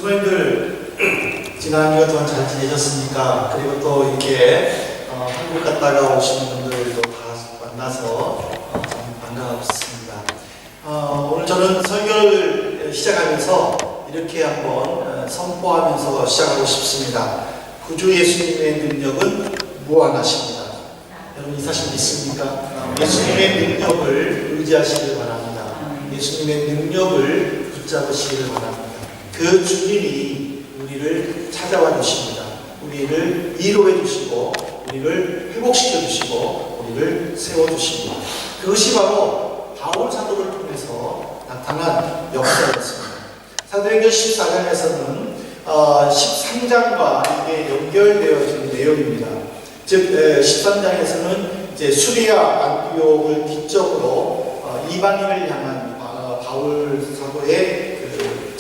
부모님들 지난 한 주간 동안 잘 지내셨습니까? 그리고 또 이렇게 한국 갔다가 오신 분들도 다 만나서 참 반갑습니다. 오늘 저는 설교를 시작하면서 이렇게 한번 선포하면서 시작하고 싶습니다. 구주 예수님의 능력은 무한하십니다. 여러분 이 사실 믿습니까? 예수님의 능력을 의지하시길 바랍니다. 예수님의 능력을 붙잡으시길 바랍니다. 그 주님이 우리를 찾아와 주십니다. 우리를 위로해 주시고 우리를 회복시켜 주시고 우리를 세워 주십니다. 그것이 바로 바울 사도를 통해서 나타난 역사였습니다. 사도행전 14장에서는 13장과 이게 연결되어진 내용입니다. 즉 13장에서는 이제 수리아 안티옥을 기점으로 이방인을 향한 바울 사도의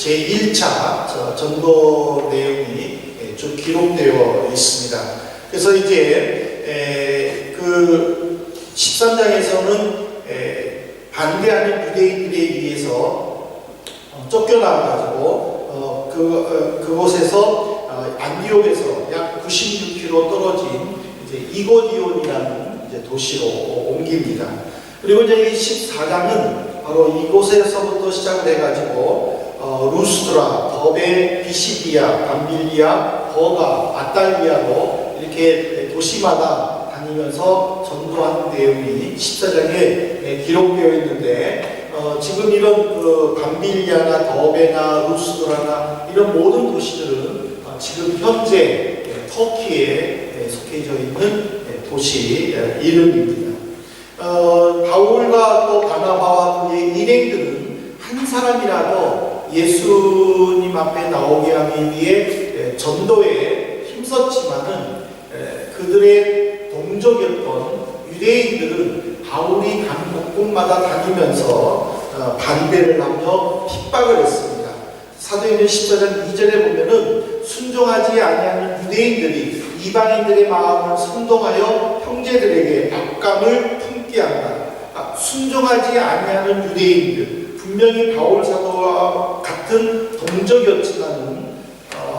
제1차 전도 내용이 쭉 기록되어 있습니다. 그래서 이제 그 13장에서는 반대하는 유대인들에 의해서 쫓겨나가지고 그곳에서 안디옥에서 약 96km 떨어진 이제 이고디온이라는 이제 도시로 옮깁니다. 그리고 이제 이 14장은 바로 이곳에서부터 시작을 해가지고 루스드라, 더베, 비시디아, 밤빌리아, 버가, 아탈리아로 이렇게 도시마다 다니면서 전도하는 내용이 14장에 기록되어 있는데 지금 이런 밤빌리아나 더베나 루스드라나 이런 모든 도시들은 지금 현재 터키에 속해져 있는 도시 이름입니다. 바울과 또 바나바와 그의 일행들은 한 사람이라도 예수님 앞에 나오게 하기 위해 전도에 힘썼지만은 그들의 동족이었던 유대인들은 바울이 간 곳곳마다 다니면서 반대를 하며 핍박을 했습니다. 사도행전 14장 2절에 보면은 순종하지 아니하는 유대인들이 이방인들의 마음을 선동하여 형제들에게 악감을 품게 한다. 순종하지 아니하는 유대인들, 분명히 바울 사도와 같은 동족이었지만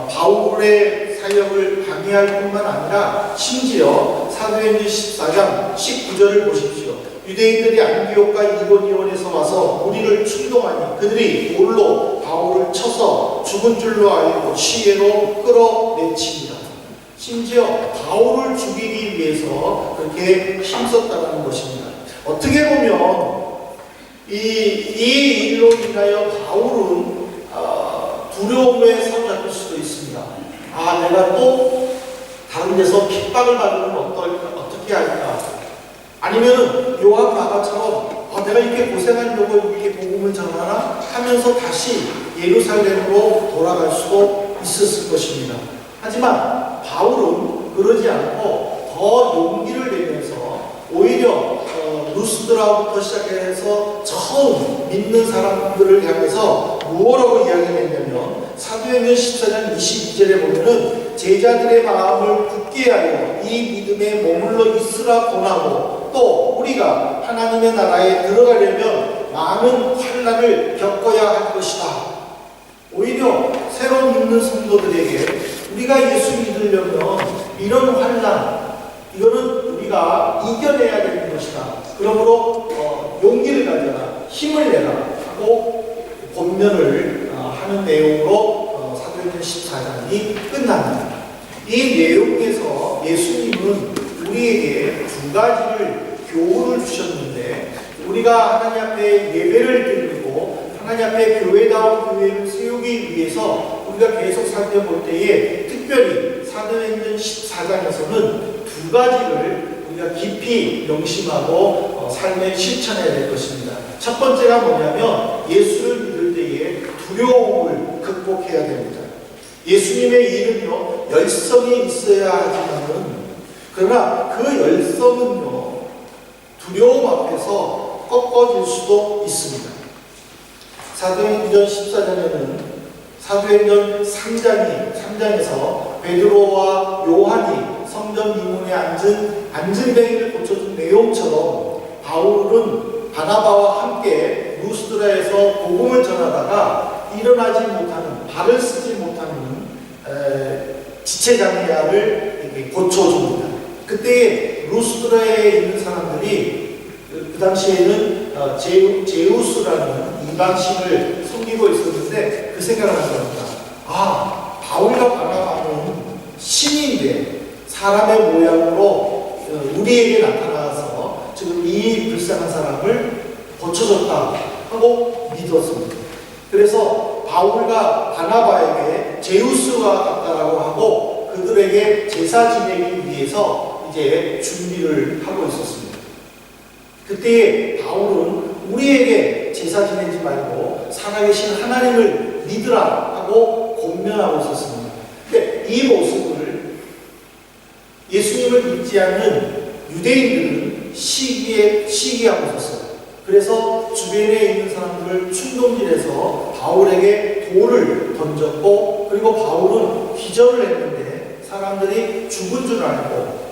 바울의 사역을 방해할 뿐만 아니라 심지어 사도행전 14장 19절을 보십시오. 유대인들이 안디옥과 이고니온에서 와서 우리를 충동하니 그들이 돌로 바울을 쳐서 죽은 줄로 알고 시외로 끌어내칩니다. 심지어 바울을 죽이기 위해서 그렇게 힘썼다는 것입니다. 어떻게 보면 이 일로 인하여 바울은 두려움에 사로잡힐 수도 있습니다. 내가 또 다른 데서 핍박을 받으면 어떻게 할까? 아니면 요한 바가처럼 내가 이렇게 고생하려고 이렇게 복음을 전하나 하면서 다시 예루살렘으로 돌아갈 수도 있었을 것입니다. 하지만 바울은 그러지 않고 더 용기를 내면서 오히려 루스드라부터 시작해서 처음 믿는 사람들을 향해서 무엇라고 이야기했냐면 사도행전 14장 22절에 보면은 제자들의 마음을 굳게 하여 이 믿음에 머물러 있으라 권하고 또 우리가 하나님의 나라에 들어가려면 많은 환난을 겪어야 할 것이다. 오히려 새로 믿는 성도들에게 우리가 예수 믿으려면 이런 환난, 이거는 우리가 이겨내야 되는 것이다. 그러므로 용기를 가져라, 힘을 내라 하고 권면을 하는 내용으로 사도행전 14장이 끝납니다. 이 내용에서 예수님은 우리에게 두 가지를 교훈을 주셨는데 우리가 하나님 앞에 예배를 드리고 하나님 앞에 교회다운 교회를 세우기 위해서 우리가 계속 살펴볼 때에 특별히 사도행전 14장에서는 두 가지를 우리가 깊이 명심하고 삶에 실천해야 될 것입니다. 첫 번째가 뭐냐면 예수를 믿을 때에 두려움을 극복해야 됩니다. 예수님의 이름이요 열성이 있어야 하지만은 그러나 그 열성은요 두려움 앞에서 꺾어질 수도 있습니다. 사도행전 14장에는 사도행전 3장에서 베드로와 요한이 성전 미문에 앉은 뱅이를 고쳐준 내용처럼 바울은 바나바와 함께 루스드라에서 복음을 전하다가 일어나지 못하는, 발을 쓰지 못하는 지체장애아를 고쳐줍니다. 그때 루스드라에 있는 사람들이 그 당시에는 제우스라는 이방신을 섬기고 있었는데 그 생각을 한 겁니다. 바울과 바나바는 신인데 사람의 모양으로 우리에게 나타나서 지금 이 불쌍한 사람을 고쳐줬다 하고 믿었습니다. 그래서 바울과 바나바에게 제우스와 같다라고 하고 그들에게 제사 지내기 위해서 이제 준비를 하고 있었습니다. 그때 바울은 우리에게 제사 지내지 말고 살아계신 하나님을 믿으라 하고 권면하고 있었습니다. 근데 이 모습을 예수님을 믿지 않는 유대인들은 시기하고 있었어요. 그래서 주변에 있는 사람들을 충동질해서 바울에게 돌을 던졌고, 그리고 바울은 기절을 했는데 사람들이 죽은 줄 알고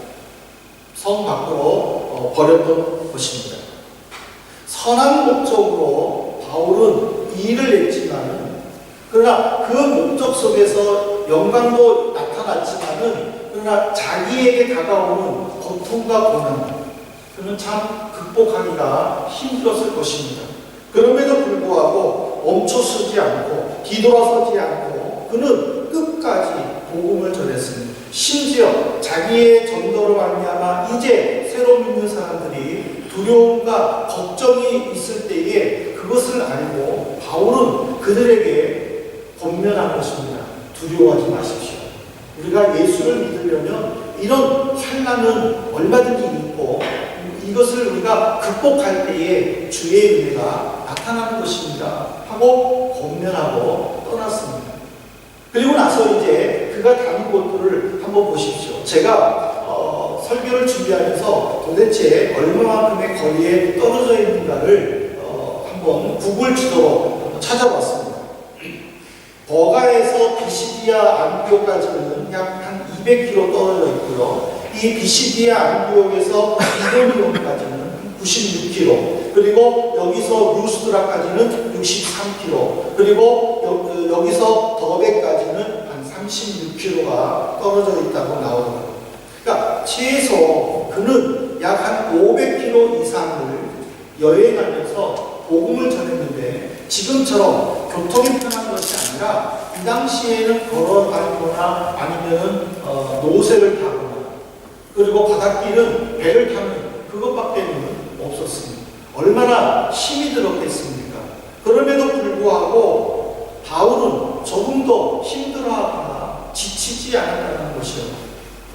성 밖으로 버렸던 것입니다. 선한 목적으로 바울은 이 일을 했지만, 그러나 그 목적 속에서 영광도 나타났지만은, 그러나 자기에게 다가오는 고통과 고난, 그는 참 극복하기가 힘들었을 것입니다. 그럼에도 불구하고 멈춰서지 않고 뒤돌아서지 않고 그는 끝까지 복음을 전했습니다. 심지어 자기의 전도로 말미암아 이제 새로 믿는 사람들이 두려움과 걱정이 있을 때에 그것을 알고 바울은 그들에게 권면한 것입니다. 두려워하지 마십시오. 우리가 예수를 믿으려면 이런 환난은 얼마든지 있고 이것을 우리가 극복할 때에 주의 은혜가 나타나는 것입니다 하고 권면하고 떠났습니다. 그리고 나서 이제 그가 다닌 곳들을 한번 보십시오. 제가 설교를 준비하면서 도대체 얼마만큼의 거리에 떨어져 있는가를 한번 구글 지도로 찾아봤습니다. 버가에서 비시디아 안디옥까지는 약 한 200km 떨어져 있고요. 이 비시디아 안디옥에서 이고니온까지는 96km, 그리고 여기서 루스드라까지는 63km, 그리고 여기서 더베까지는 한 36km가 떨어져 있다고 나오더라고요. 그러니까 최소 그는 약 한 500km 이상을 여행하면서 복음을 전했는데, 지금처럼 교통이 편한 것이 아니라 이 당시에는 걸어다니거나 아니면 노새를 타거나, 그리고 바닷길은 배를 타는 그것밖에는 없었습니다. 얼마나 힘이 들었겠습니까? 그럼에도 불구하고 바울은 조금도 힘들어하거나 지치지 않았다는 것이요,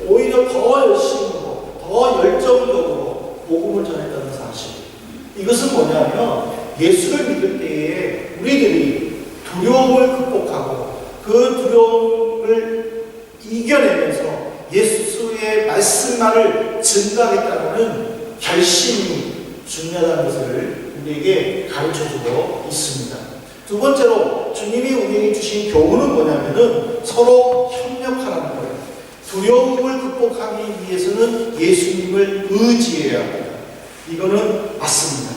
오히려 더 열심히고 더 열정적으로 복음을 전했다는 사실. 이것은 뭐냐면 예수를 믿을 때에 우리들이 두려움을 극복하고 그 두려움을 이겨내면서 예수의 말씀만을 증거하겠다는 결심이 중요하다는 것을 우리에게 가르쳐주고 있습니다. 두 번째로 주님이 우리에게 주신 교훈은 뭐냐면은 서로 협력하라는 거예요. 두려움을 극복하기 위해서는 예수님을 의지해야 합니다. 이거는 맞습니다.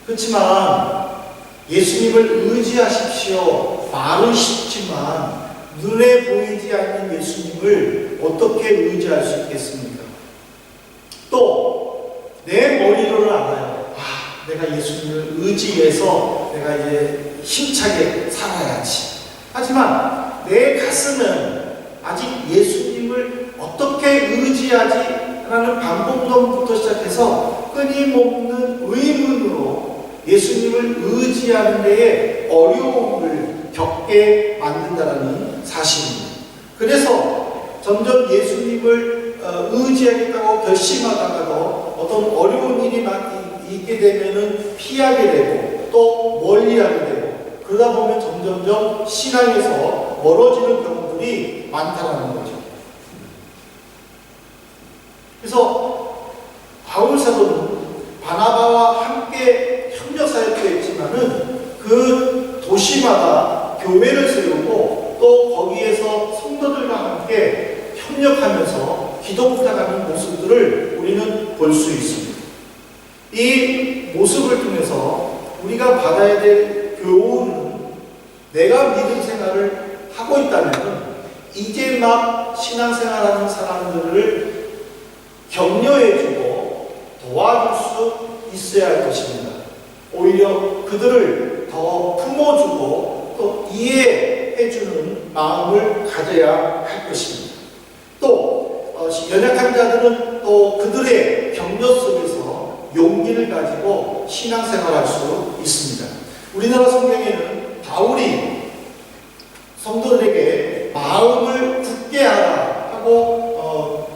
그렇지만 예수님을 의지하십시오. 말은 쉽지만 눈에 보이지 않는 예수님을 어떻게 의지할 수 있겠습니까? 또 내 머리로는 알아요. 내가 예수님을 의지해서 내가 이제 힘차게 살아야지. 하지만 내 가슴은 아직 예수님을 어떻게 의지하지? 라는 방법론부터 시작해서 끊임없는 의문으로 예수님을 의지하는 데에 어려움을 겪게 만든다는 사실입니다. 그래서 점점 예수님을 의지하겠다고 결심하다가도 어떤 어려운 일이 있게 되면은 피하게 되고 또 멀리하게 되고, 그러다 보면 점점점 신앙에서 멀어지는 경우들이 많다는 거죠. 그래서 바울 사도는 바나바와 함께 협력 사역했지만은 그 도시마다 교회를 세우고 또 거기에서 성도들과 함께 협력하면서 기도 부탁하는 모습들을 우리는 볼 수 있습니다. 이 모습을 통해서 우리가 받아야 될 교훈은 내가 믿음 생활을 하고 있다면 이제 막 신앙생활하는 사람들을 격려해주고 도와줄 수 있어야 할 것입니다. 오히려 그들을 더 품어주고 또 이해해주는 마음을 가져야 할 것입니다. 또 연약한 자들은 또 그들의 격려 속에서 용기를 가지고 신앙생활할 수 있습니다. 우리나라 성경에는 바울이 성도들에게 마음을 굳게 하라 하고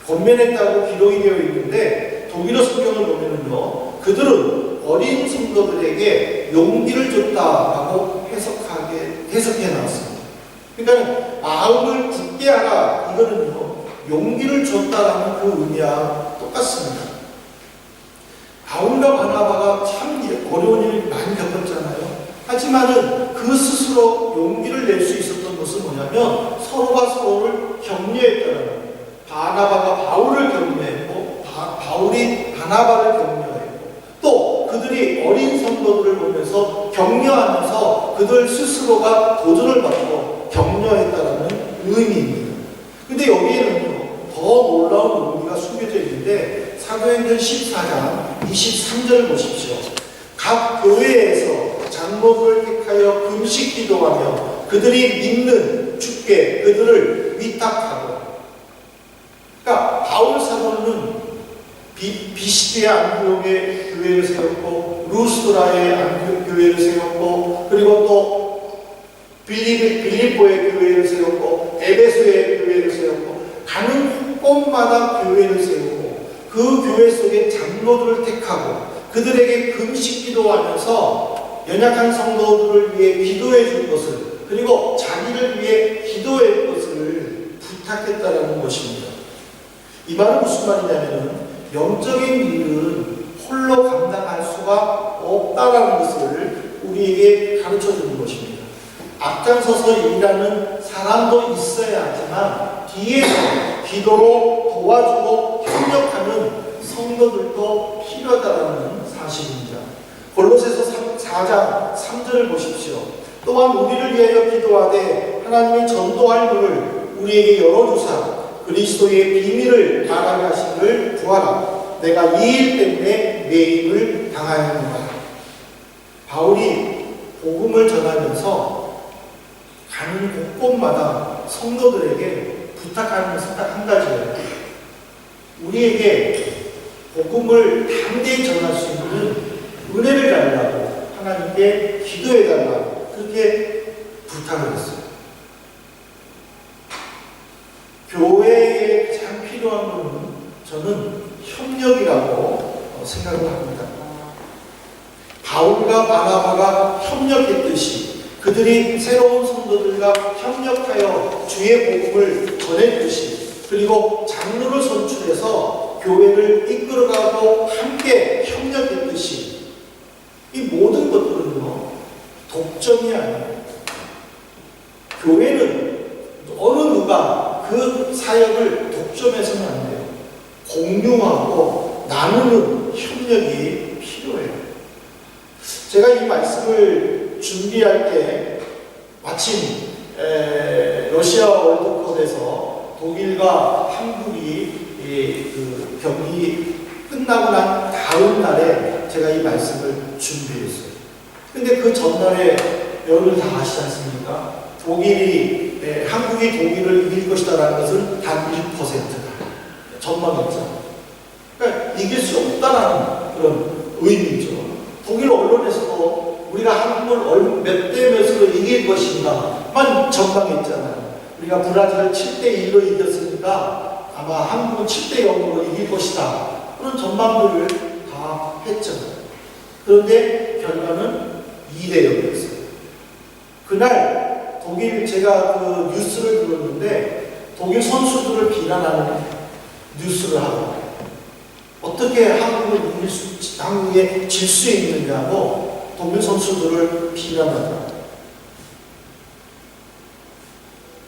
권면했다고 기록이 되어 있는데, 독일어 성경을 보면은요, 그들은 어린 성도들에게 용기를 줬다라고 해석해 놨습니다. 그러니까 마음을 굳게 하라, 이거는요, 용기를 줬다라는 그 의미와 똑같습니다. 바울과 바나바가 참 어려운 일을 많이 겪었잖아요. 하지만은 그 스스로 용기를 낼 수 있었던 것은 뭐냐면 서로가 서로를 격려했다는 거예요. 바나바가 바울을 격려했고 바울이 바나바를 격려했고, 또 그들이 어린 성도들을 보면서 격려하면서 그들 스스로가 도전을 받고 격려했다는 의미입니다. 근데 여기에는요, 더 놀라운 의미가 숨겨져 있는데, 사도행전 14장 23절을 보십시오. 각 교회에서 장로들을 택하여 금식 기도하며 그들이 믿는 주께 그들을 위탁하고, 그러니까 바울 사도는 비시디의 안디옥에 교회를 세웠고, 루스드라의 안디옥 교회를 세웠고, 그리고 또 빌립보의 교회를 세웠고, 에베소의 교회를 세웠고, 가는 곳마다 교회를 세우고 그 교회 속에 장로들을 택하고 그들에게 금식 기도하면서 연약한 성도들을 위해 기도해 줄 것을, 그리고 자기를 위해 기도해 줄 것을 부탁했다라는 것입니다. 이 말은 무슨 말이냐면은 영적인 일은 홀로 감당할 수가 없다라는 것을 우리에게 가르쳐 주는 것입니다. 앞장서서 일하는 사람도 있어야 하지만 뒤에서 기도로 도와주고 협력하는 성도들도 필요하다는 사실입니다. 골로새서 4장 3절을 보십시오. 또한 우리를 위하여 기도하되 하나님이 전도할 문을 우리에게 열어주사 그리스도의 비밀을 말하게 하시기를 구하라. 내가 이 일 때문에 매임을 당하였노라. 바울이 복음을 전하면서 가는 곳곳마다 성도들에게 부탁하는 것은 딱 한 가지예요. 우리에게 복음을 담대히 전할 수 있는 은혜를 달라고, 하나님께 기도해 달라고 그렇게 부탁을 했어요. 교회에 가장 필요한 것은 저는 협력이라고 생각을 합니다. 바울과 바나바가 협력했듯이 그들이 새로운 성도들과 협력하여 주의 복음을 전했듯이, 그리고 장로를 선출해서 교회를 이끌어가고 함께 협력했듯이, 이 모든 것들은요, 독점이 아니에요. 교회는 어느 누가 그 사역을 독점해서는 안 돼요. 공유하고 나누는 협력이 필요해요. 제가 이 말씀을 준비할 때 마침 러시아 월드컵에서 독일과 한국이 그 경기 끝나고 난 다음 날에 제가 이 말씀을 준비했어요. 근데 그 전날에 여러분 다 아시지 않습니까? 한국이 독일을 이길 것이다라는 것은 단 1%다. 전망했죠. 그러니까 이길 수 없다라는 그런 의미죠. 독일 언론에서도 우리가 한국을 몇 대 몇으로 이길 것인가만 전망했잖아요. 우리가 브라질을 7대 1로 이겼으니까 아마 한국은 7대 0으로 이길 것이다. 그런 전망들을 다 했잖아요. 그런데 결과는 2대 0이었어요. 그날 독일, 제가 그 뉴스를 들었는데 독일 선수들을 비난하는 뉴스를 하고, 어떻게 한국에 질 수 있느냐고 독일 선수들을 비난한다.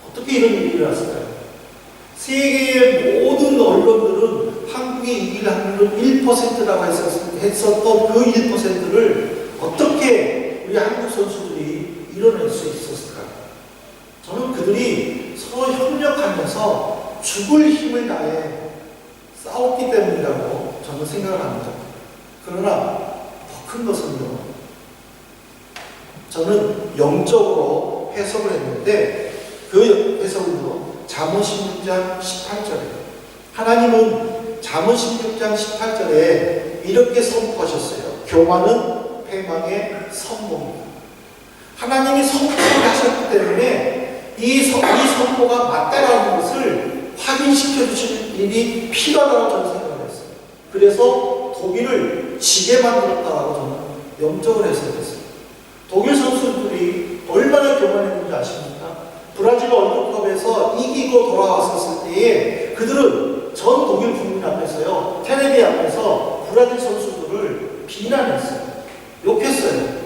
어떻게 이런 일이 일어났을까요? 세계의 모든 언론들은 한국이 이길 확률은 1%라고 했었던 그 1%를 어떻게 우리 한국 선수들이 이뤄낼 수 있었을까? 저는 그들이 서로 협력하면서 죽을 힘을 다해 싸웠기 때문이라고 저는 생각을 합니다. 그러나 더 큰 것은요, 저는 영적으로 해석을 했는데 그 해석은요, 잠언 16장 18절이에요. 하나님은 잠언 16장 18절에 이렇게 선포하셨어요. 교만은 패망의 선봉이다. 하나님이 선포를 하셨기 때문에 이 선포가 맞다라는 것을 확인시켜 주시는 일이 필요하다고 저는 생각을 했어요. 그래서 독일을 지게 만들었다고 저는 영적으로 해석했어요. 독일 선수들이 얼마나 교만했는지 아십니까? 브라질 월드컵에서 이기고 돌아왔었을 때에 그들은 전 독일 국민 앞에서요, 테레비 앞에서 브라질 선수들을 비난했어요. 욕했어요.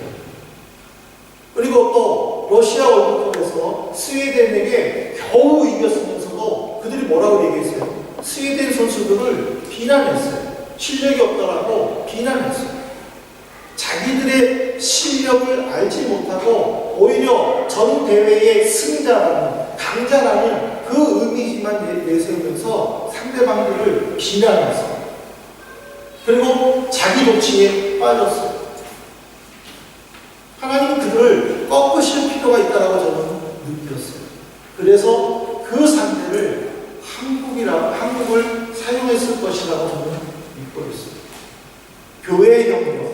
그리고 또 러시아 월드컵에서 스웨덴에게 겨우 이겼으면서도 그들이 뭐라고 얘기했어요? 스웨덴 선수들을 비난했어요. 실력이 없다라고 비난했어요. 자기들의 실력을 알지 못하고 오히려 전 대회의 승자라는, 강자라는 그 이미지만 내세우면서 상대방들을 비난했어요. 그리고 자기 독치에 빠졌어요. 하나님은 그들을 꺾으실 필요가 있다고 저는 느꼈어요. 그래서 그 상대를 한국을 사용했을 것이라고 저는 믿고 있어요. 교회의 협력.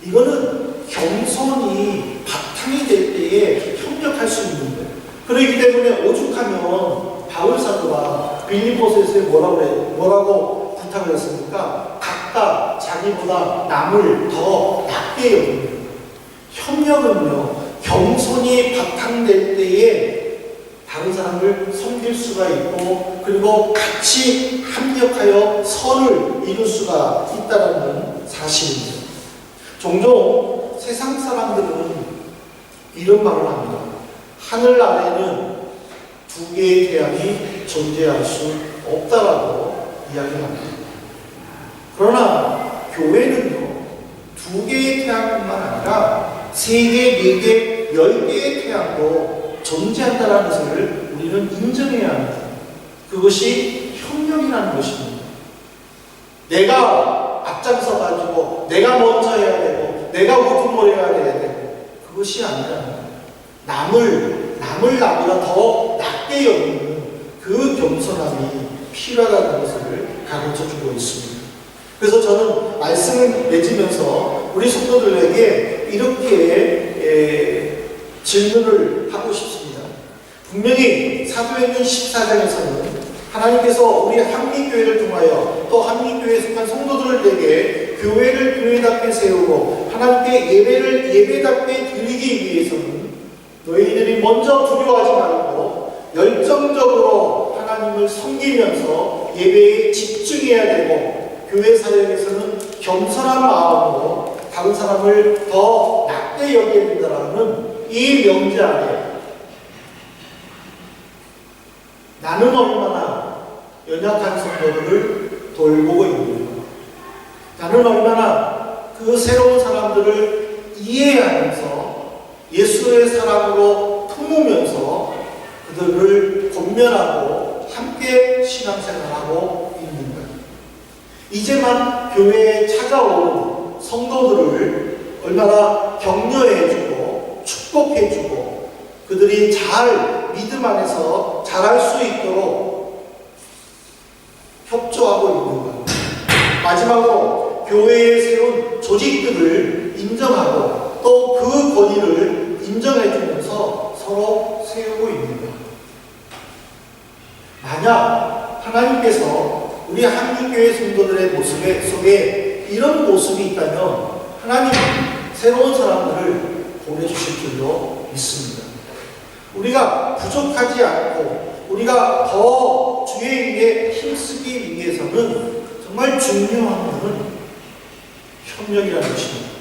이거는 겸손이 바탕이 될 때에 협력할 수 있는 거예요. 그렇기 때문에 오죽하면 바울 사도가 빌립보서에서 뭐라고 부탁을 했습니까? 각각 자기보다 남을 더 낮게 여기는 거예요. 협력은요, 겸손이 바탕될 때에 다른 사람을 섬길 수가 있고, 그리고 같이 합력하여 선을 이룰 수가 있다는 사실입니다. 종종 세상 사람들은 이런 말을 합니다. 하늘 아래는 두 개의 태양이 존재할 수 없다라고 이야기합니다. 그러나 교회는요, 두 개의 태양뿐만 아니라 세 개, 네 개, 10개의 태양도 존재한다는 것을 우리는 인정해야 합니다. 그것이 협력이라는 것입니다. 내가 앞장서 가지고 내가 먼저 해야 되고 내가 우두머리가 해야 되고 그것이 아니라 남을 나보다 더 낮게 여기는 그 겸손함이 필요하다는 것을 가르쳐주고 있습니다. 그래서 저는 말씀을 맺으면서 우리 성도들에게 이렇게 질문을 하고 싶습니다. 분명히 사도행전 14장에서는 하나님께서 우리 한민교회를 통하여 또 한민교회에 속한 성도들에게 교회를 교회답게 세우고 하나님께 예배를 예배답게 드리기 위해서는 너희들이 먼저 두려워하지 말고 열정적으로 하나님을 섬기면서 예배에 집중해야 되고 교회 사역에서는 겸손한 마음으로 다른 사람을 더 낮게 여겨야 된다는 이 명제 아래 나는 얼마나 연약한 성도들을 돌보고 있는가, 나는 얼마나 그 새로운 사람들을 이해하면서 예수의 사랑으로 품으면서 그들을 권면하고 함께 신앙생활하고 있는가. 이제만 교회에 찾아오는 성도들을 얼마나 격려해주고 축복해주고 그들이 잘 믿음 안에서 자랄 수 있도록 협조하고 있는가. 마지막으로 교회에 세운 조직들을 인정하고 또 그 권위를 인정해주면서 서로 세우고 있는가. 만약 하나님께서 우리 한민교회 성도들의 모습 속에 이런 모습이 있다면 하나님은 새로운 사람들을 보내주실 줄로 믿습니다. 우리가 부족하지 않고 우리가 더 주의 일에 힘쓰기 위해서는 정말 중요한 것은 협력이라는 것입니다.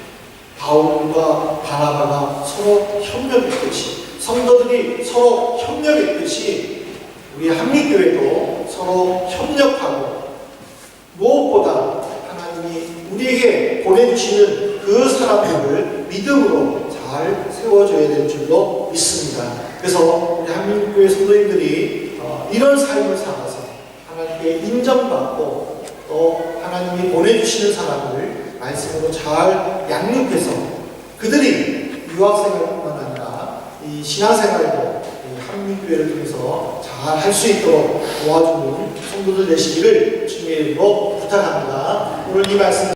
바울과 바나바가 서로 협력했듯이 성도들이 서로 협력했듯이 우리 한민교회도 서로 협력하고 무엇보다 하나님이 우리에게 보내주시는 그 사람들을 믿음으로 잘 잘 세워줘야 될 줄로 믿습니다. 그래서 우리 한민교회 성도님들이 이런 삶을 살아서 하나님께 인정받고 또 하나님이 보내주시는 사람을 말씀으로 잘 양육해서 그들이 유학생활뿐만 아니라 이 신앙생활도 한민교회를 통해서 잘 할 수 있도록 도와주는 성도들 되시기를 주님의 이름으로 부탁합니다. 오늘 이 말씀